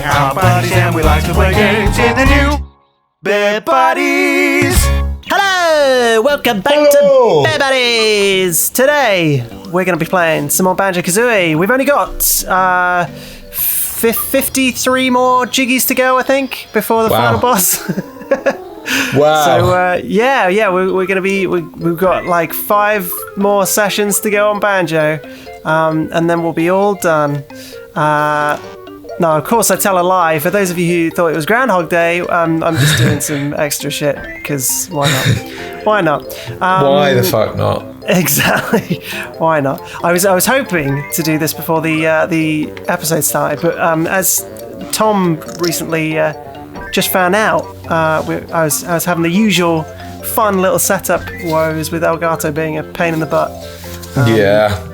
our buddies and we like to play games in the new Bear Buddies. Hello! Welcome back to Bear Buddies! Today, we're going to be playing some more Banjo-Kazooie. We've only got 53 more jiggies to go, I think, before the final boss. Wow. So, we're going to be... We've got like 5 more sessions to go on Banjo, and then we'll be all done. No, of course, I tell a lie. For those of you who thought it was Groundhog Day, I'm just doing some extra shit, because why not? Why not? Why the fuck not? Exactly. Why not? I was hoping to do this before the episode started, but as Tom recently just found out, I was having the usual fun little setup woes with Elgato being a pain in the butt. Yeah.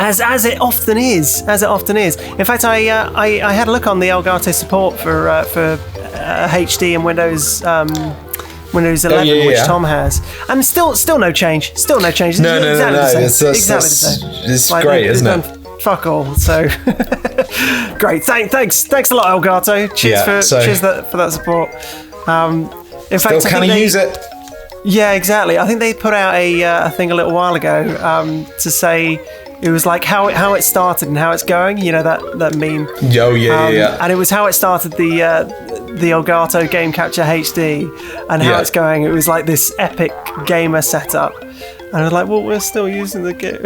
As it often is. In fact, I had a look on the Elgato support for HD and Windows 11, which Tom has, and still no change. Still no change. No. Exactly the same. It's like great, isn't it? Fuck all. So great. Thanks a lot, Elgato. Cheers for that support. In fact, can I use it? Yeah, exactly. I think they put out a thing a little while ago to say. It was like how it started and how it's going. You know that meme. Oh yeah. And it was how it started the Elgato Game Capture HD, and how it's going. It was like this epic gamer setup, and I was like, well, we're still using the game.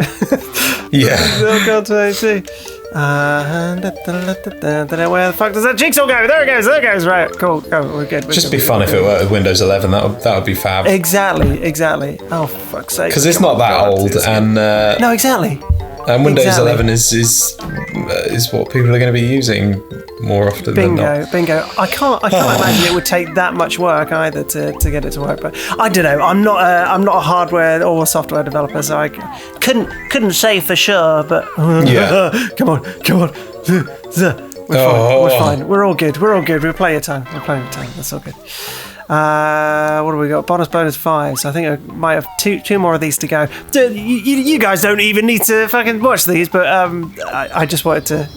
Yeah. The Elgato HD. Where the fuck does that jigsaw go? There it goes. Right, cool. We're good. Just be fun if it worked with Windows 11. That would be fab. Exactly. Oh, fuck's sake. Because it's not that old, and no, exactly. And Windows 11 is what people are going to be using more often than not. Bingo. I can't imagine it would take that much work either to get it to work. But I don't know. I'm not a hardware or software developer, so I couldn't say for sure. But come on. We're fine. We're all good. We're playing time. That's all good. What do we got? Bonus 5. So I think I might have two more of these to go. You guys don't even need to fucking watch these, but I just wanted to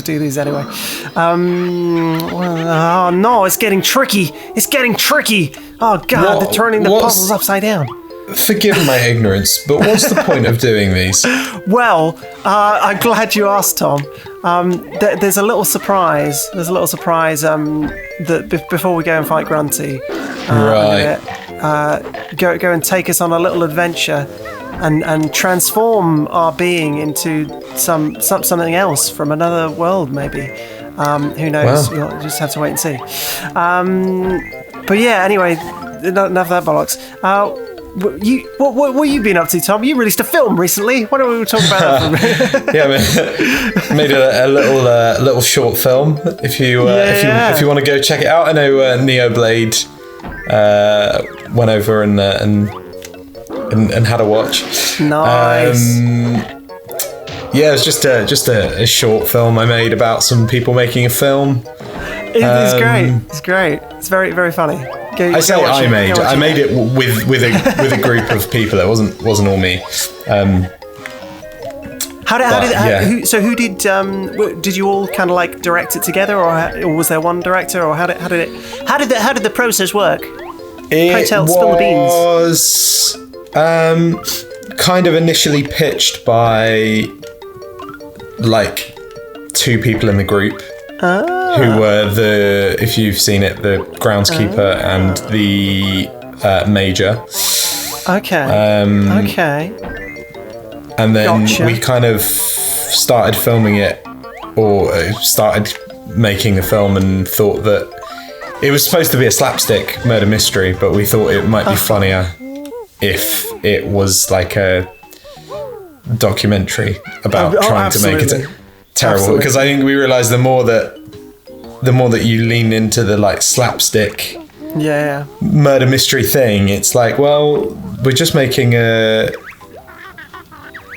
do these anyway. Oh no, it's getting tricky. Oh god, they're turning the puzzles upside down. Forgive my ignorance, but what's the point of doing these? Well, I'm glad you asked, Tom. There's a little surprise. That before we go and fight Grunty, right? Go and take us on a little adventure, and transform our being into something else from another world, maybe. Who knows? Wow. We'll just have to wait and see. But yeah, anyway, enough of that bollocks. What have you been up to, Tom? You released a film recently. Why don't we talk about that? Yeah, made a little short film. If you want to go check it out, I know Neoblade went over and had a watch. Nice. Yeah, it was just a short film I made about some people making a film. It's great. It's great. It's very, very funny. I made it with a group of people. It wasn't all me. Who did you all kind of like direct it together, or was there one director, or how did the process work? Spill the beans. It was kind of initially pitched by like 2 people in the group. Who were if you've seen it, the groundskeeper and the major. Okay. And then we kind of started filming it, or started making the film, and thought that it was supposed to be a slapstick murder mystery, but we thought it might be funnier if it was like a documentary about trying to make it terrible. Because I think we realised the more that you lean into the like slapstick murder mystery thing, it's like, well, we're just making it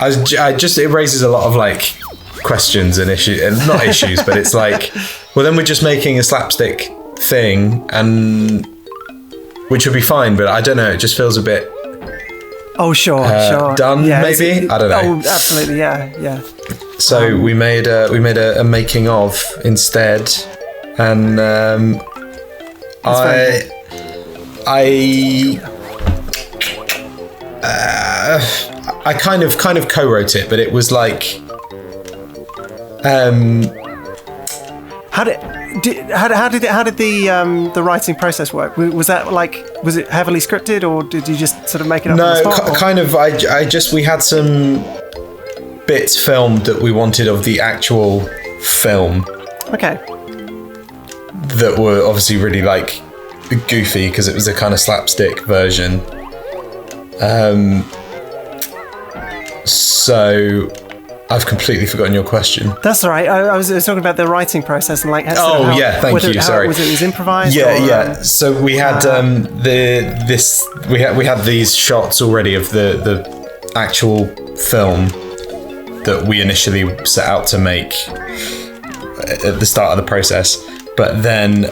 raises a lot of like questions and issues, and not issues, but it's like, well, then we're just making a slapstick thing, and which would be fine, but I don't know, it just feels a bit sure done, maybe, I don't know. Oh, absolutely, yeah. So we made a making of instead, And I kind of co-wrote it, but it was like How did the writing process work? Was it heavily scripted, or did you just sort of make it up? No, on the spot, kind of. We had some bits filmed that we wanted of the actual film. Okay. That were obviously really like goofy because it was a kind of slapstick version. So I've completely forgotten your question. That's all right. I was talking about the writing process and like. Thank you. Sorry. Was it improvised? Yeah. So we had we had these shots already of the actual film that we initially set out to make at the start of the process, but then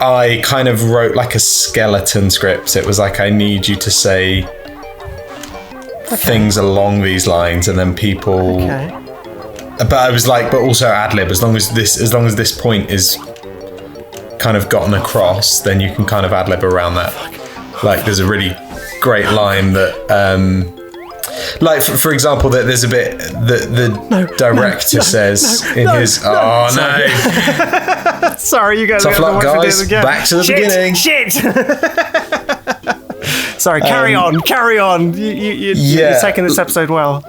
I kind of wrote like a skeleton script. It was like, I need you to say things along these lines, and then people. Okay. But I was like, but also ad lib. As long as this point is kind of gotten across, then you can kind of ad lib around that. Like, there's a really great line that, like for example, that there's a bit that the director says in his. Oh no! Sorry, you guys. Tough luck, guys. Back to the beginning. Shit. Sorry, carry on. You're taking this episode well.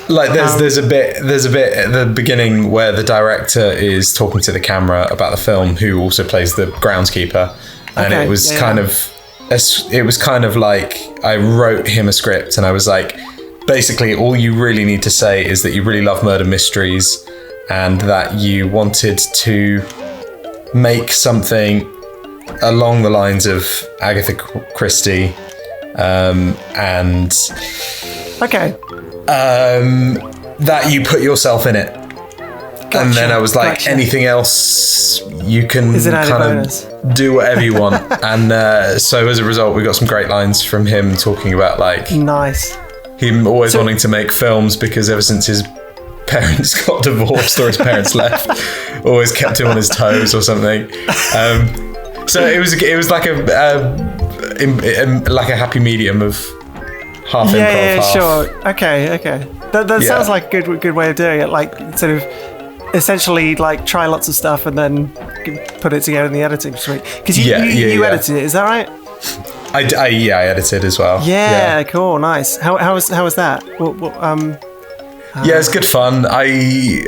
Like there's a bit at the beginning where the director is talking to the camera about the film, who also plays the groundskeeper, and it was kind of like I wrote him a script, and I was like, basically all you really need to say is that you really love murder mysteries, and that you wanted to make something along the lines of Agatha Christie. That you put yourself in it. Gotcha. And then I was like, anything else you can kind of do whatever you want. And so as a result, we got some great lines from him talking about like him always wanting to make films because ever since his parents got divorced or his parents left, always kept him on his toes or something. So it was like a happy medium of half improv, half. Sure. Okay. That sounds like a good way of doing it. Like sort of essentially like try lots of stuff and then put it together in the editing suite. Because you edited it, is that right? I edited as well. Yeah. Cool. Nice. How was that? Yeah, it's good fun. I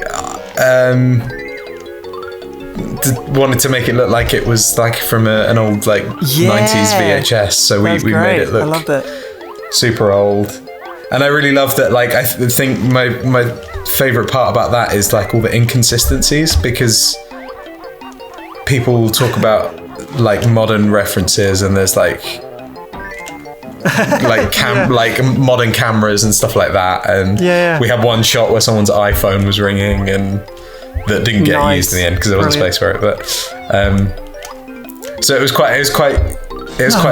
wanted to make it look like it was like from an old like 90s VHS, so we made it look. I loved it. Super old, and I really love that. Like I think my favorite part about that is like all the inconsistencies, because people talk about like modern references, and there's like like modern cameras and stuff like that, and we had one shot where someone's iPhone was ringing and that didn't get used in the end because there wasn't space for it, but so it was quite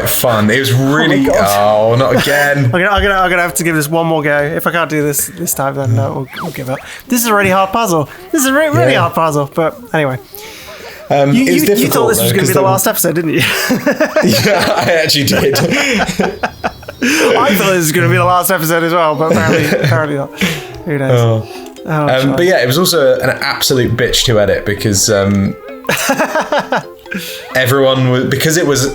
fun. It was really not again. I'm gonna have to give this one more go. If I can't do this time, then no, we'll give up. This is a really hard puzzle. Hard puzzle. But anyway, you thought this was going to be the last episode, didn't you? Yeah, I actually did. I thought this was going to be the last episode as well, but apparently not. Who knows? But yeah, it was also an absolute bitch to edit because everyone was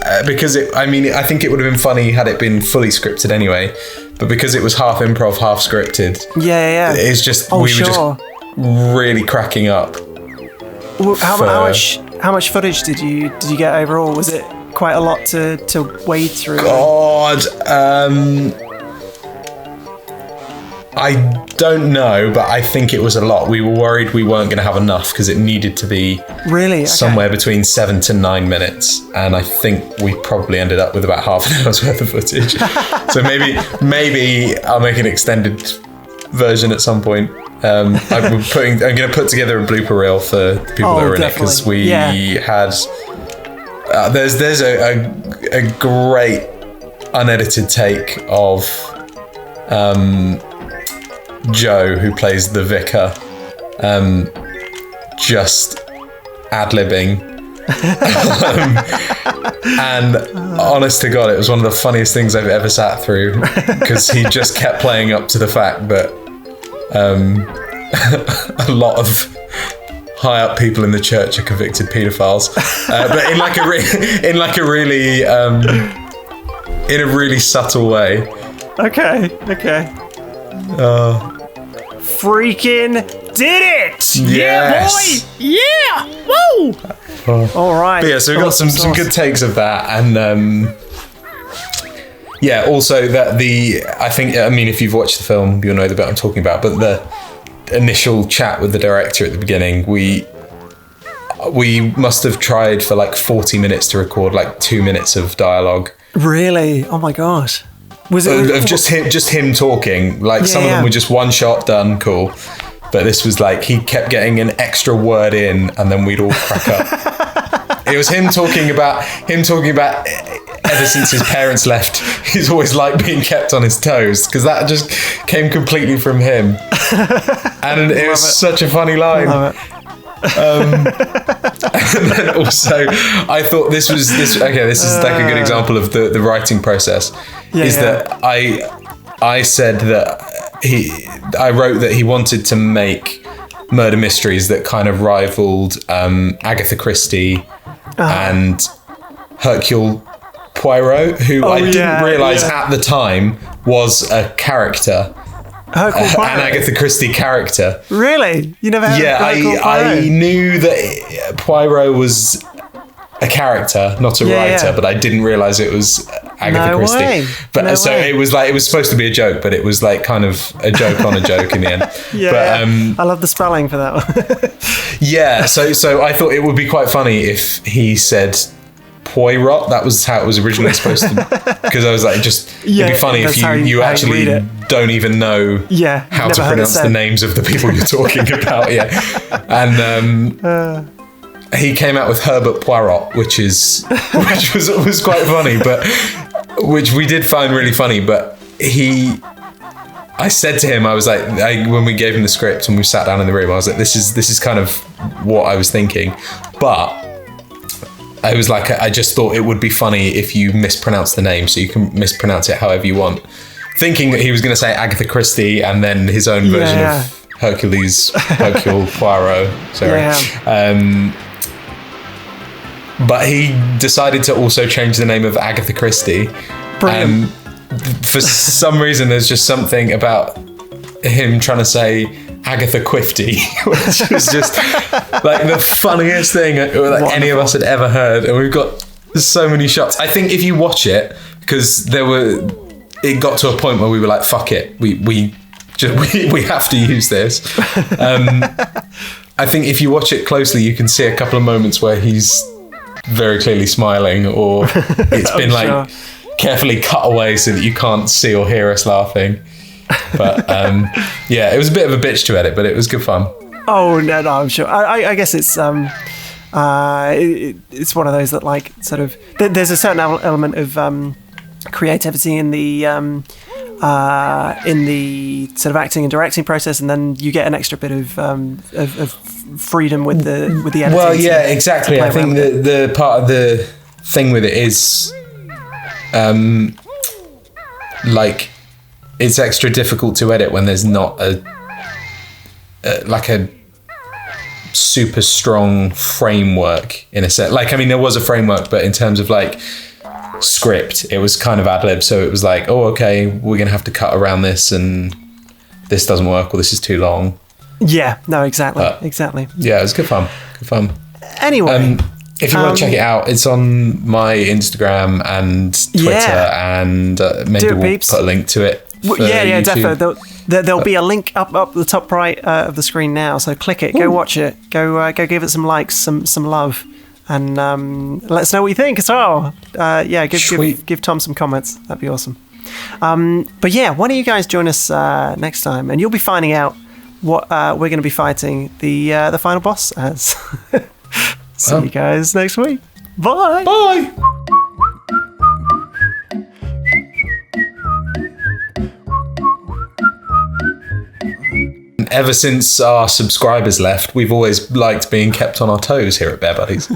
I mean, I think it would have been funny had it been fully scripted anyway, but because it was half improv, half scripted. Yeah. It's just we were just really cracking up. Well, how much footage did you get overall? Was it quite a lot to wade through? God, I don't know, but I think it was a lot. We were worried we weren't going to have enough because it needed to be somewhere between 7 to 9 minutes, and I think we probably ended up with about half an hour's worth of footage. So maybe I'll make an extended version at some point. I'm going to put together a blooper reel for the people that are in it, because we had. There's a great unedited take of Joe, who plays the vicar, just ad-libbing. And honest to God, it was one of the funniest things I've ever sat through, because he just kept playing up to the fact that a lot of high up people in the church are convicted paedophiles, but in a really subtle way. Okay. Freaking did it! Yes. Yeah, boy! Yeah! Woo! All right. But yeah, so we got some good takes of that, and also that if you've watched the film, you'll know the bit I'm talking about. But the initial chat with the director at the beginning, we must have tried for like 40 minutes to record like 2 minutes of dialogue. Really? Oh my gosh. Was it of just him talking? Like some of them were just one shot done, cool. But this was like he kept getting an extra word in, and then we'd all crack up. It was him talking about ever since his parents left, he's always liked being kept on his toes, because that just came completely from him. And it was such a funny line. And then also I thought this is like a good example of the writing process. That I said that I wrote that he wanted to make murder mysteries that kind of rivaled Agatha Christie and Hercule Poirot, who I didn't realise at the time was a character. An Agatha Christie character. Really? You never heard of Hercule Poirot? I knew that Poirot was a character, not a writer, but I didn't realise it was Agatha Christie. Way. But it was supposed to be a joke, but it was like kind of a joke on a joke in the end. I love the spelling for that one. So I thought it would be quite funny if he said Poirot. That was how it was originally supposed to, because I was like, it'd be funny if you actually don't even know how to pronounce the names of the people you're talking about. And he came out with Herbert Poirot, which was quite funny, but which we did find really funny. But I said to him, I was like, when we gave him the script and we sat down in the room, I was like, this is kind of what I was thinking, but I was like, I just thought it would be funny if you mispronounce the name, so you can mispronounce it however you want. Thinking that he was going to say Agatha Christie and then his own version of Hercule Poirot. Sorry. But he decided to also change the name of Agatha Christie. Brilliant. For some reason, there's just something about him trying to say Agatha Quifty, which was just like the funniest thing any of us had ever heard. And we've got so many shots. I think if you watch it, because it got to a point where we were like, fuck it, we have to use this. I think if you watch it closely, you can see a couple of moments where he's very clearly smiling, or it's been carefully cut away so that you can't see or hear us laughing. But it was a bit of a bitch to edit, but it was good fun. Oh no, I'm sure. I guess it's it's one of those that like sort of there's a certain element of creativity in the sort of acting and directing process, and then you get an extra bit of freedom with the editing. Well, yeah, exactly. I think the part of the thing with it is like it's extra difficult to edit when there's not a super strong framework in a set. Like, I mean, there was a framework, but in terms of like script, it was kind of ad-lib. So it was like, oh, okay, we're going to have to cut around this, and this doesn't work, or this is too long. Yeah, no, exactly. Yeah, it was good fun. Anyway. If you want to check it out, it's on my Instagram and Twitter, and maybe we'll put a link to it. Yeah, definitely. There'll be a link up the top right of the screen now. So click it, go watch it, go give it some likes, some love, and let us know what you think as well. Give Tom some comments. That'd be awesome. But yeah, why don't you guys join us next time, and you'll be finding out what we're going to be fighting the final boss as. See you guys next week. Bye. Bye. ever since our subscribers left, we've always liked being kept on our toes here at Bear Buddies.